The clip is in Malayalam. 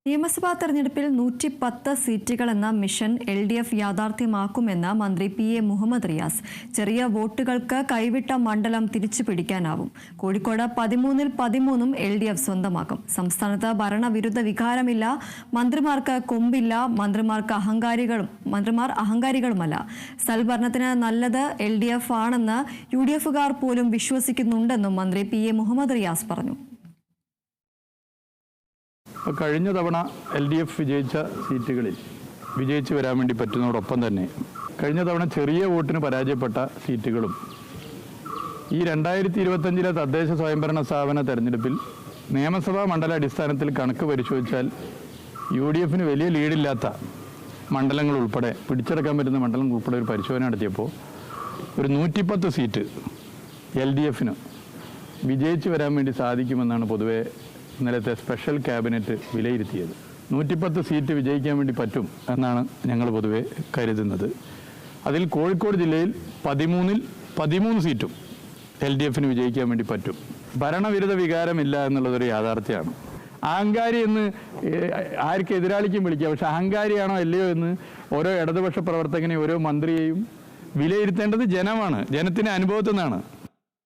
നിയമസഭാ തെരഞ്ഞെടുപ്പിൽ 110 സീറ്റുകളെന്ന മിഷൻ LDF യാഥാർത്ഥ്യമാക്കുമെന്ന് മന്ത്രി PA മുഹമ്മദ് റിയാസ്. ചെറിയ വോട്ടുകൾക്ക് കൈവിട്ട മണ്ഡലം തിരിച്ചുപിടിക്കാനാവും. കോഴിക്കോട് 13-ൽ 13ഉം LDF സ്വന്തമാക്കും. സംസ്ഥാനത്ത് ഭരണവിരുദ്ധ വികാരമില്ല, മന്ത്രിമാർക്ക് കൊമ്പില്ല, മന്ത്രിമാർ അഹങ്കാരികളുമല്ല. സൽഭരണത്തിന് നല്ലത് LDF ആണെന്ന് UDF-കാർ പോലും വിശ്വസിക്കുന്നുണ്ടെന്നും മന്ത്രി PA മുഹമ്മദ് റിയാസ് പറഞ്ഞു. കഴിഞ്ഞ തവണ LDF വിജയിച്ച സീറ്റുകളിൽ വിജയിച്ചു വരാൻ വേണ്ടി പറ്റുന്നതോടൊപ്പം തന്നെ കഴിഞ്ഞ തവണ ചെറിയ വോട്ടിന് പരാജയപ്പെട്ട സീറ്റുകളും ഈ 2025 തദ്ദേശ സ്വയംഭരണ സ്ഥാപന തെരഞ്ഞെടുപ്പിൽ നിയമസഭാ മണ്ഡല അടിസ്ഥാനത്തിൽ കണക്ക് പരിശോധിച്ചാൽ UDF-ന് വലിയ ലീഡില്ലാത്ത മണ്ഡലങ്ങൾ ഉൾപ്പെടെ പിടിച്ചെടുക്കാൻ പറ്റുന്ന മണ്ഡലം ഉൾപ്പെടെ ഒരു പരിശോധന നടത്തിയപ്പോൾ ഒരു 110 സീറ്റ് LDF-ന് വിജയിച്ചു വരാൻ വേണ്ടി സാധിക്കുമെന്നാണ് പൊതുവെ ഇന്നലത്തെ സ്പെഷ്യൽ ക്യാബിനറ്റ് വിലയിരുത്തിയത്. 110 സീറ്റ് വിജയിക്കാൻ വേണ്ടി പറ്റും എന്നാണ് ഞങ്ങൾ പൊതുവെ കരുതുന്നത്. അതിൽ കോഴിക്കോട് ജില്ലയിൽ 13-ൽ 13 സീറ്റും LDF-ന് വിജയിക്കാൻ വേണ്ടി പറ്റും. ഭരണവിരുദ്ധ വികാരമില്ല എന്നുള്ളതൊരു യാഥാർത്ഥ്യമാണ്. അഹങ്കാരി എന്ന് ആർക്ക് എതിരാളിക്കും വിളിക്കുക, പക്ഷെ അഹങ്കാരിയാണോ അല്ലയോ എന്ന് ഓരോ ഇടതുപക്ഷ പ്രവർത്തകനെയും ഓരോ മന്ത്രിയെയും വിലയിരുത്തേണ്ടത് ജനമാണ്, ജനത്തിൻ്റെ അനുഭവത്തിൽ നിന്നാണ്.